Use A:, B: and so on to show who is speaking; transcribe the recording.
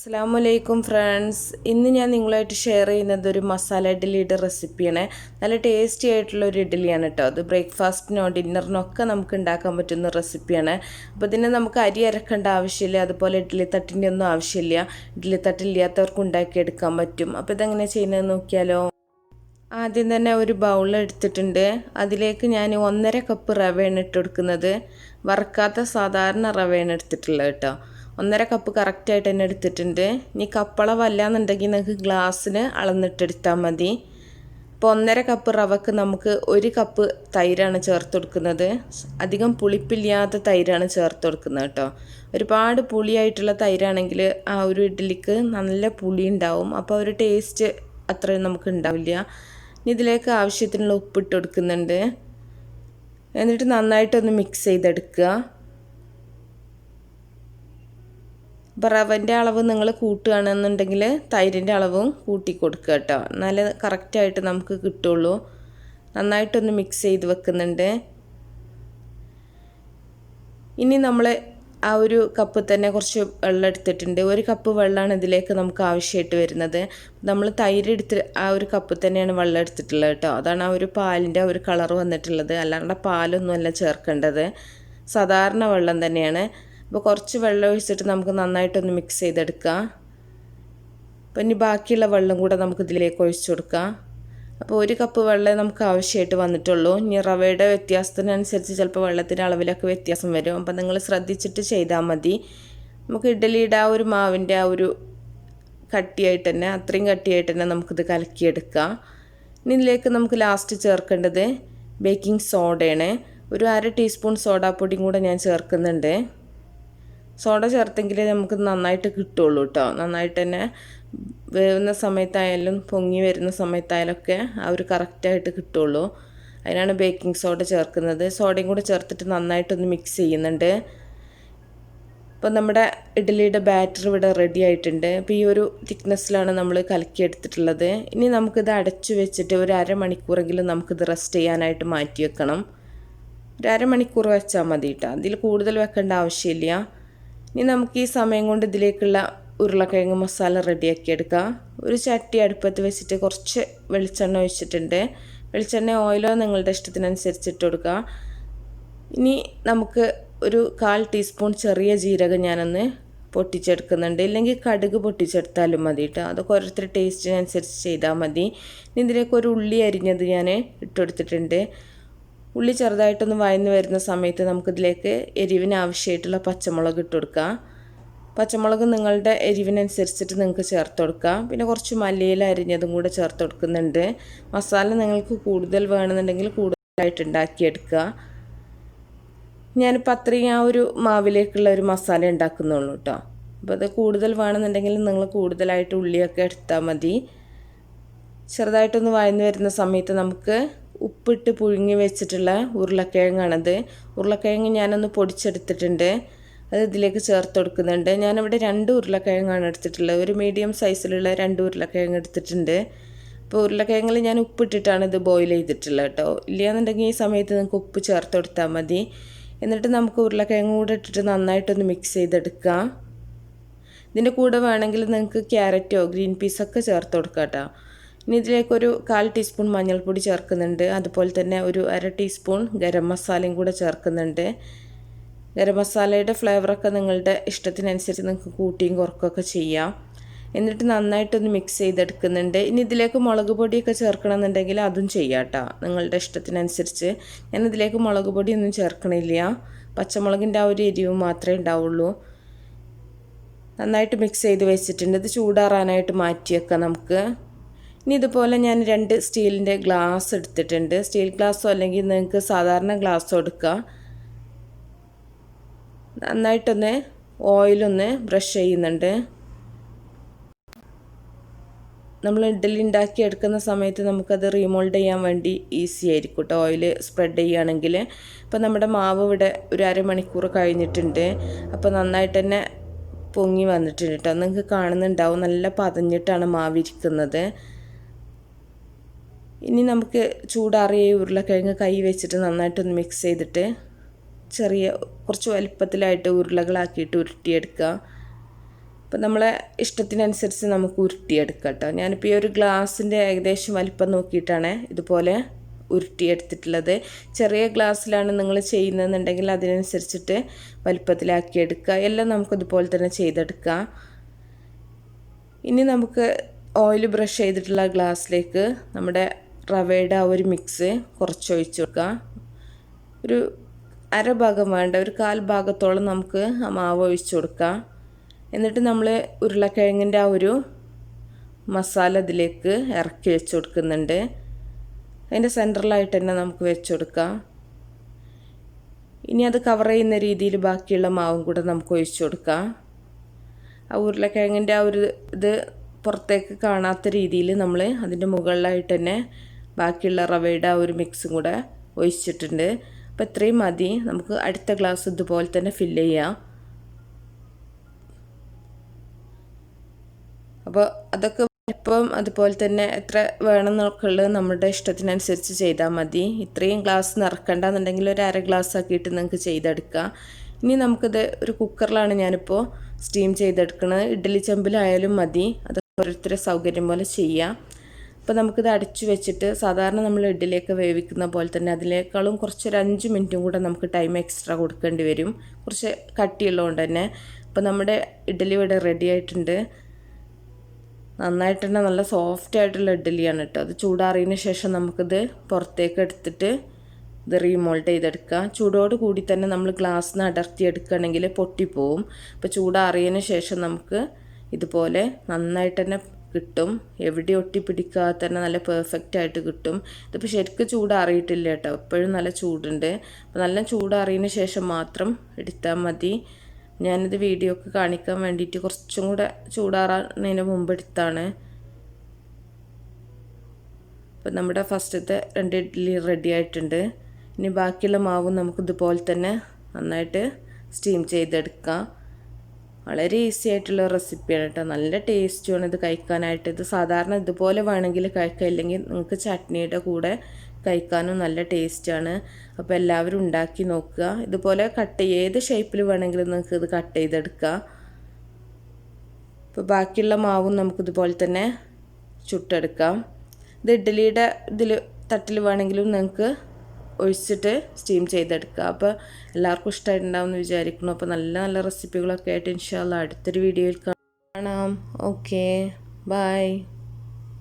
A: അസ്സലാമലൈക്കും ഫ്രണ്ട്സ്. ഇന്ന് ഞാൻ നിങ്ങളുമായിട്ട് ഷെയർ ചെയ്യുന്നത് ഒരു മസാല ഇഡ്ഡലിയുടെ റെസിപ്പിയാണ്. നല്ല ടേസ്റ്റി ആയിട്ടുള്ള ഒരു ഇഡ്ഡലിയാണ് കേട്ടോ. അത് ബ്രേക്ക്ഫാസ്റ്റിനോ ഡിന്നറിനോ ഒക്കെ നമുക്ക് ഉണ്ടാക്കാൻ പറ്റുന്ന റെസിപ്പിയാണ്. അപ്പോൾ ഇതിന് നമുക്ക് അരി അരക്കേണ്ട ആവശ്യമില്ല, അതുപോലെ ഇഡ്ഡലി തട്ടിൻ്റെ ഒന്നും ആവശ്യമില്ല. ഇഡ്ഡലി തട്ടില്ലാത്തവർക്ക് ഉണ്ടാക്കിയെടുക്കാൻ പറ്റും. അപ്പോൾ ഇതെങ്ങനെ ചെയ്യുന്നത് നോക്കിയാലോ. ആദ്യം തന്നെ ഒരു ബൗൾ എടുത്തിട്ടുണ്ട്. അതിലേക്ക് ഞാൻ 1.5 കപ്പ് റവയാണ് ഇട്ട് കൊടുക്കുന്നത്. വറുക്കാത്ത സാധാരണ റവയാണ് എടുത്തിട്ടുള്ളത് കേട്ടോ. 1.5 കപ്പ് കറക്റ്റായിട്ട് തന്നെ എടുത്തിട്ടുണ്ട്. ഇനി കപ്പളവല്ല എന്നുണ്ടെങ്കിൽ നിങ്ങൾക്ക് ഗ്ലാസ്സിന് അളന്നിട്ടെടുത്താൽ മതി. അപ്പോൾ 1.5 കപ്പ് റവക്ക് നമുക്ക് 1 കപ്പ് തൈരാണ് ചേർത്ത് കൊടുക്കുന്നത്. അധികം പുളിപ്പില്ലാത്ത തൈരാണ് ചേർത്ത് കൊടുക്കുന്നത് കേട്ടോ. ഒരുപാട് പുളിയായിട്ടുള്ള തൈരാണെങ്കിൽ ആ ഒരു ഇഡ്ഡലിക്ക് നല്ല പുളി ഉണ്ടാവും. അപ്പോൾ ഒരു ടേസ്റ്റ് അത്രയും നമുക്ക് ഉണ്ടാവില്ല. ഇനി ഇതിലേക്ക് ആവശ്യത്തിനുള്ള ഉപ്പിട്ട് കൊടുക്കുന്നുണ്ട്. എന്നിട്ട് നന്നായിട്ടൊന്ന് മിക്സ് ചെയ്തെടുക്കുക. അപ്പോൾ റവൻ്റെ അളവ് നിങ്ങൾ കൂട്ടുകയാണെന്നുണ്ടെങ്കിൽ തൈരിൻ്റെ അളവും കൂട്ടി കൊടുക്കുക കേട്ടോ. നല്ല കറക്റ്റായിട്ട് നമുക്ക് കിട്ടുള്ളൂ. നന്നായിട്ടൊന്ന് മിക്സ് ചെയ്ത് വെക്കുന്നുണ്ട്. ഇനി നമ്മൾ ആ ഒരു കപ്പ് തന്നെ കുറച്ച് വെള്ളം എടുത്തിട്ടുണ്ട്. 1 കപ്പ് വെള്ളമാണ് ഇതിലേക്ക് നമുക്ക് ആവശ്യമായിട്ട് വരുന്നത്. നമ്മൾ തൈര് എടുത്ത് ആ ഒരു കപ്പ് തന്നെയാണ് വെള്ളം എടുത്തിട്ടുള്ളത് കേട്ടോ. അതാണ് ആ ഒരു പാലിൻ്റെ ഒരു കളർ വന്നിട്ടുള്ളത്. അല്ലാണ്ട് പാലൊന്നുമല്ല ചേർക്കേണ്ടത്, സാധാരണ വെള്ളം തന്നെയാണ്. അപ്പോൾ കുറച്ച് വെള്ളം ഒഴിച്ചിട്ട് നമുക്ക് നന്നായിട്ടൊന്ന് മിക്സ് ചെയ്തെടുക്കാം. അപ്പോൾ ഇനി ബാക്കിയുള്ള വെള്ളം കൂടെ നമുക്ക് ഇതിലേക്ക് ഒഴിച്ചു കൊടുക്കാം. അപ്പോൾ 1 കപ്പ് വെള്ളം നമുക്ക് ആവശ്യമായിട്ട് വന്നിട്ടുള്ളൂ. ഇനി റവയുടെ വ്യത്യാസത്തിനനുസരിച്ച് ചിലപ്പോൾ വെള്ളത്തിൻ്റെ അളവിലൊക്കെ വ്യത്യാസം വരും. അപ്പോൾ നിങ്ങൾ ശ്രദ്ധിച്ചിട്ട് ചെയ്താൽ മതി. നമുക്ക് ഇഡ്ഡലിയുടെ ആ ഒരു മാവിൻ്റെ ആ ഒരു കട്ടിയായിട്ട് തന്നെ, അത്രയും കട്ടിയായിട്ട് തന്നെ നമുക്കിത് കലക്കിയെടുക്കാം. ഇനി ഇതിലേക്ക് നമുക്ക് ലാസ്റ്റ് ചേർക്കേണ്ടത് ബേക്കിംഗ് സോഡയാണ്. ഒരു 1/2 ടീസ്പൂൺ സോഡാപ്പൊടിയും കൂടെ ഞാൻ ചേർക്കുന്നുണ്ട്. സോഡ ചേർത്തെങ്കിലേ നമുക്ക് നന്നായിട്ട് കിട്ടുള്ളൂ കേട്ടോ. നന്നായിട്ട് തന്നെ വേവുന്ന സമയത്തായാലും പൊങ്ങി വരുന്ന സമയത്തായാലൊക്കെ ആ ഒരു കറക്റ്റായിട്ട് കിട്ടുള്ളൂ. അതിനാണ് ബേക്കിംഗ് സോഡ ചേർക്കുന്നത്. സോഡയും കൂടെ ചേർത്തിട്ട് നന്നായിട്ടൊന്ന് മിക്സ് ചെയ്യുന്നുണ്ട്. അപ്പോൾ നമ്മുടെ ഇഡ്ഡലിയുടെ ബാറ്റർ ഇവിടെ റെഡി ആയിട്ടുണ്ട്. അപ്പോൾ ഈ ഒരു തിക്നെസ്സിലാണ് നമ്മൾ കലക്കിയെടുത്തിട്ടുള്ളത്. ഇനി നമുക്കിത് അടച്ചു വെച്ചിട്ട് ഒരു 1/2 മണിക്കൂറെങ്കിലും നമുക്കിത് റെസ്റ്റ് ചെയ്യാനായിട്ട് മാറ്റി വെക്കണം. ഒരു 1/2 മണിക്കൂർ വെച്ചാൽ മതി കേട്ടോ. അതിൽ കൂടുതൽ വെക്കേണ്ട ആവശ്യമില്ല. ഇനി നമുക്ക് ഈ സമയം കൊണ്ട് ഇതിലേക്കുള്ള ഉരുളക്കിഴങ്ങ് മസാല റെഡിയാക്കി എടുക്കാം. ഒരു ചട്ടി അടുപ്പത്ത് വെച്ചിട്ട് കുറച്ച് വെളിച്ചെണ്ണ ഒഴിച്ചിട്ടുണ്ട്. വെളിച്ചെണ്ണ ഓയിലോ നിങ്ങളുടെ ഇഷ്ടത്തിനനുസരിച്ച് ഇട്ട് കൊടുക്കുക. ഇനി നമുക്ക് ഒരു 1/4 ടീസ്പൂൺ ചെറിയ ജീരകം ഞാനൊന്ന് പൊട്ടിച്ചെടുക്കുന്നുണ്ട്. ഇല്ലെങ്കിൽ കടുക് പൊട്ടിച്ചെടുത്താലും മതി കേട്ടോ. അതൊക്കെ ഓരോരുത്തരുടെ ടേസ്റ്റിനനുസരിച്ച് ചെയ്താൽ മതി. ഇനി ഇതിലേക്ക് ഒരു ഉള്ളി അരിഞ്ഞത് ഞാൻ ഇട്ടുകൊടുത്തിട്ടുണ്ട്. ഉള്ളി ചെറുതായിട്ടൊന്ന് വഴന്ന് വരുന്ന സമയത്ത് നമുക്കിതിലേക്ക് എരിവിന് ആവശ്യമായിട്ടുള്ള പച്ചമുളക് ഇട്ട് കൊടുക്കാം. പച്ചമുളക് നിങ്ങളുടെ എരിവിനനുസരിച്ചിട്ട് നിങ്ങൾക്ക് ചേർത്ത് കൊടുക്കാം. പിന്നെ കുറച്ച് മല്ലിയില അരിഞ്ഞതും കൂടെ ചേർത്ത് കൊടുക്കുന്നുണ്ട്. മസാല നിങ്ങൾക്ക് കൂടുതൽ വേണമെന്നുണ്ടെങ്കിൽ കൂടുതലായിട്ട് ഉണ്ടാക്കിയെടുക്കുക. ഞാനിപ്പോൾ അത്രയും ആ ഒരു മാവിലേക്കുള്ള ഒരു മസാല ഉണ്ടാക്കുന്നുള്ളൂ കേട്ടോ. അപ്പോൾ അത് കൂടുതൽ വേണമെന്നുണ്ടെങ്കിൽ നിങ്ങൾ കൂടുതലായിട്ട് ഉള്ളിയൊക്കെ എടുത്താൽ മതി. ചെറുതായിട്ടൊന്ന് വഴന്ന് വരുന്ന സമയത്ത് നമുക്ക് ഉപ്പിട്ട് പുഴുങ്ങി വെച്ചിട്ടുള്ള ഉരുളക്കിഴങ്ങാണത്. ഉരുളക്കിഴങ്ങ് ഞാനൊന്ന് പൊടിച്ചെടുത്തിട്ടുണ്ട്. അത് ഇതിലേക്ക് ചേർത്ത് കൊടുക്കുന്നുണ്ട്. ഞാനിവിടെ 2 ഉരുളക്കിഴങ്ങാണ് എടുത്തിട്ടുള്ളത്. ഒരു മീഡിയം സൈസിലുള്ള 2 ഉരുളക്കിഴങ്ങ് എടുത്തിട്ടുണ്ട്. അപ്പോൾ ഉരുളക്കിഴങ്ങിൽ ഞാൻ ഉപ്പിട്ടിട്ടാണ് ഇത് ബോയിൽ ചെയ്തിട്ടുള്ളത് കേട്ടോ. ഇല്ലയെന്നുണ്ടെങ്കിൽ ഈ സമയത്ത് നിങ്ങൾക്ക് ഉപ്പ് ചേർത്ത് കൊടുത്താൽ മതി. എന്നിട്ട് നമുക്ക് ഉരുളക്കിഴങ്ങ് കൂടെ ഇട്ടിട്ട് നന്നായിട്ടൊന്ന് മിക്സ് ചെയ്തെടുക്കാം. ഇതിൻ്റെ കൂടെ വേണമെങ്കിൽ നിങ്ങൾക്ക് ക്യാരറ്റോ ഗ്രീൻ പീസൊക്കെ ചേർത്ത് കൊടുക്കാം കേട്ടോ. ഇനി ഇതിലേക്കൊരു 1/4 ടീസ്പൂൺ മഞ്ഞൾപ്പൊടി ചേർക്കുന്നുണ്ട്. അതുപോലെ തന്നെ ഒരു 1/2 ടീസ്പൂൺ ഗരം മസാലയും കൂടെ ചേർക്കുന്നുണ്ട്. ഗരം മസാലയുടെ ഫ്ലേവറൊക്കെ നിങ്ങളുടെ ഇഷ്ടത്തിനനുസരിച്ച് നിങ്ങൾക്ക് കൂട്ടിയും കുറക്കുകയൊക്കെ ചെയ്യാം. എന്നിട്ട് നന്നായിട്ടൊന്ന് മിക്സ് ചെയ്തെടുക്കുന്നുണ്ട്. ഇനി ഇതിലേക്ക് മുളക് പൊടിയൊക്കെ ചേർക്കണമെന്നുണ്ടെങ്കിൽ അതും ചെയ്യാം കേട്ടോ, നിങ്ങളുടെ ഇഷ്ടത്തിനനുസരിച്ച്. ഞാനിതിലേക്ക് മുളക് പൊടിയൊന്നും ചേർക്കണില്ല. പച്ചമുളകിൻ്റെ ആ ഒരു എരിവ് മാത്രമേ ഉണ്ടാവുള്ളൂ. നന്നായിട്ട് മിക്സ് ചെയ്ത് വെച്ചിട്ടുണ്ട്. ഇത് ചൂടാറാനായിട്ട് മാറ്റി വെക്കാം നമുക്ക്. ഇനി ഇതുപോലെ ഞാൻ 2 സ്റ്റീലിൻ്റെ ഗ്ലാസ് എടുത്തിട്ടുണ്ട്. സ്റ്റീൽ ഗ്ലാസ്സോ അല്ലെങ്കിൽ നിങ്ങൾക്ക് സാധാരണ ഗ്ലാസ്സോ എടുക്കുക. നന്നായിട്ടൊന്ന് ഓയിലൊന്ന് ബ്രഷ് ചെയ്യുന്നുണ്ട്. നമ്മൾ ഇഡ്ഡലി ഉണ്ടാക്കി എടുക്കുന്ന സമയത്ത് നമുക്കത് റീമോൾഡ് ചെയ്യാൻ വേണ്ടി ഈസി ആയിരിക്കും കേട്ടോ, ഓയിൽ സ്പ്രെഡ് ചെയ്യുകയാണെങ്കിൽ. അപ്പോൾ നമ്മുടെ മാവ് ഇവിടെ ഒരു 1/2 മണിക്കൂർ കഴിഞ്ഞിട്ടുണ്ട്. അപ്പോൾ നന്നായിട്ട് തന്നെ പൊങ്ങി വന്നിട്ടുണ്ട് കേട്ടോ. നിങ്ങൾക്ക് കാണുന്നുണ്ടാവും നല്ല പതഞ്ഞിട്ടാണ് മാവിരിക്കുന്നത്. ഇനി നമുക്ക് ചൂടാറിയ ഉരുളക്കിഴങ്ങ് കൈ വെച്ചിട്ട് നന്നായിട്ടൊന്ന് മിക്സ് ചെയ്തിട്ട് കുറച്ച് വലിപ്പത്തിലായിട്ട് ഉരുളകളാക്കിയിട്ട് ഉരുട്ടിയെടുക്കുക. അപ്പോൾ നമ്മളെ ഇഷ്ടത്തിനനുസരിച്ച് നമുക്ക് ഉരുട്ടിയെടുക്കാം കേട്ടോ. ഞാനിപ്പോൾ ഈ ഒരു ഗ്ലാസിൻ്റെ ഏകദേശം വലിപ്പം നോക്കിയിട്ടാണ് ഇതുപോലെ ഉരുട്ടിയെടുത്തിട്ടുള്ളത്. ചെറിയ ഗ്ലാസ്സിലാണ് നിങ്ങൾ ചെയ്യുന്നതെന്നുണ്ടെങ്കിൽ അതിനനുസരിച്ചിട്ട് വലിപ്പത്തിലാക്കിയെടുക്കുക. എല്ലാം നമുക്കിതുപോലെ തന്നെ ചെയ്തെടുക്കാം. ഇനി നമുക്ക് ഓയിൽ ബ്രഷ് ചെയ്തിട്ടുള്ള ഗ്ലാസ്സിലേക്ക് നമ്മുടെ റവയുടെ ആ ഒരു മിക്സ് കുറച്ച് ഒഴിച്ചു കൊടുക്കുക. ഒരു അരഭാഗം വേണ്ട, ഒരു കാൽ ഭാഗത്തോളം നമുക്ക് ആ മാവ് ഒഴിച്ചു കൊടുക്കാം. എന്നിട്ട് നമ്മൾ ഉരുളക്കിഴങ്ങിൻ്റെ ആ ഒരു മസാല ഇതിലേക്ക് ഇറക്കി വെച്ച് കൊടുക്കുന്നുണ്ട്. അതിൻ്റെ സെൻറ്ററിലായിട്ട് തന്നെ നമുക്ക് വെച്ച് കൊടുക്കാം. ഇനി അത് കവർ ചെയ്യുന്ന രീതിയിൽ ബാക്കിയുള്ള മാവും കൂടെ നമുക്ക് ഒഴിച്ചു കൊടുക്കാം. ആ ഉരുളക്കിഴങ്ങിൻ്റെ ആ ഒരു ഇത് പുറത്തേക്ക് കാണാത്ത രീതിയിൽ നമ്മൾ അതിൻ്റെ മുകളിലായിട്ട് തന്നെ ബാക്കിയുള്ള റവയുടെ ആ ഒരു മിക്സും കൂടെ ഒഴിച്ചിട്ടുണ്ട്. അപ്പോൾ ഇത്രയും മതി. നമുക്ക് അടുത്ത ഗ്ലാസ് ഇതുപോലെ തന്നെ ഫില്ല് ചെയ്യാം. അപ്പോൾ അതൊക്കെ ഇപ്പം അതുപോലെ തന്നെ എത്ര വേണമെന്നൊക്കെ ഉള്ളത് നമ്മുടെ ഇഷ്ടത്തിനനുസരിച്ച് ചെയ്താൽ മതി. ഇത്രയും ഗ്ലാസ് നിറക്കണ്ടെന്നുണ്ടെങ്കിൽ ഒരു അര ഗ്ലാസ് ആക്കിയിട്ട് നിങ്ങൾക്ക് ചെയ്തെടുക്കാം. ഇനി നമുക്കിത് ഒരു കുക്കറിലാണ് ഞാനിപ്പോൾ സ്റ്റീം ചെയ്തെടുക്കുന്നത്. ഇഡ്ഡലി ചെമ്പിലായാലും മതി, അത് ഓരോരുത്തരുടെ സൗകര്യം പോലെ ചെയ്യാം. അപ്പോൾ നമുക്കിത് അടച്ചു വെച്ചിട്ട് സാധാരണ നമ്മൾ ഇഡ്ഡലിയൊക്കെ വേവിക്കുന്ന പോലെ തന്നെ അതിനേക്കാളും കുറച്ചൊരു 5 മിനിറ്റും കൂടെ നമുക്ക് ടൈം എക്സ്ട്രാ കൊടുക്കേണ്ടി വരും, കുറച്ച് കട്ടിയുള്ളതുകൊണ്ട് തന്നെ. അപ്പോൾ നമ്മുടെ ഇഡ്ഡലി ഇവിടെ റെഡി ആയിട്ടുണ്ട്. നന്നായിട്ട് തന്നെ നല്ല സോഫ്റ്റ് ആയിട്ടുള്ള ഇഡ്ഡലിയാണ് കേട്ടോ. അത് ചൂടാറിയതിന് ശേഷം നമുക്കിത് പുറത്തേക്ക് എടുത്തിട്ട് ഇത് റീമോൾഡ് ചെയ്തെടുക്കാം. ചൂടോട് കൂടി തന്നെ നമ്മൾ ഗ്ലാസ്സിന് അടർത്തി എടുക്കുകയാണെങ്കിൽ പൊട്ടിപ്പോവും. അപ്പോൾ ചൂടാറിയതിന് ശേഷം നമുക്ക് ഇതുപോലെ നന്നായിട്ട് തന്നെ കിട്ടും. എവിടെ ഒട്ടിപ്പിടിക്കാതെ തന്നെ നല്ല പെർഫെക്റ്റ് ആയിട്ട് കിട്ടും. ഇതിപ്പോൾ ശരിക്കും ചൂടാറിയിട്ടില്ല കേട്ടോ, എപ്പോഴും നല്ല ചൂടുണ്ട്. അപ്പോൾ നല്ല ചൂടാറിയതിന് ശേഷം മാത്രം എടുത്താൽ മതി. ഞാനിത് വീഡിയോ ഒക്കെ കാണിക്കാൻ വേണ്ടിയിട്ട് കുറച്ചും കൂടെ ചൂടാറാനതിന് മുമ്പ് എടുത്താണ്. അപ്പോൾ നമ്മുടെ ഫസ്റ്റത്തെ 2 ഇഡ്ഡലി റെഡി ആയിട്ടുണ്ട്. ഇനി ബാക്കിയുള്ള മാവും നമുക്കിതുപോലെ തന്നെ നന്നായിട്ട് സ്റ്റീം ചെയ്തെടുക്കാം. വളരെ ഈസി ആയിട്ടുള്ള റെസിപ്പിയാണ് കേട്ടോ. നല്ല ടേസ്റ്റുമാണ് ഇത് കഴിക്കാനായിട്ട്. ഇത് സാധാരണ ഇതുപോലെ വേണമെങ്കിൽ കഴിക്കാം, ഇല്ലെങ്കിൽ നിങ്ങൾക്ക് ചട്നിയുടെ കൂടെ കഴിക്കാനും നല്ല ടേസ്റ്റാണ്. അപ്പോൾ എല്ലാവരും ഉണ്ടാക്കി നോക്കുക. ഇതുപോലെ ഏത് ഷേപ്പിൽ വേണമെങ്കിലും നിങ്ങൾക്ക് ഇത് കട്ട് ചെയ്തെടുക്കാം. അപ്പോൾ ബാക്കിയുള്ള മാവും നമുക്കിതുപോലെ തന്നെ ചുട്ടെടുക്കാം. ഇത് ഇഡ്ഡലിയുടെ തട്ടിൽ വേണമെങ്കിലും നിങ്ങൾക്ക് ഒഴിച്ചിട്ട് സ്റ്റീം ചെയ്തെടുക്കുക. അപ്പോൾ എല്ലാവർക്കും ഇഷ്ടമായിട്ടുണ്ടാവുമെന്ന് വിചാരിക്കുന്നു. അപ്പോൾ നല്ല നല്ല റെസിപ്പികളൊക്കെ ആയിട്ട് ഇൻഷാ അല്ലാഹ് അടുത്തൊരു വീഡിയോയിൽ കാണാം. Okay, by.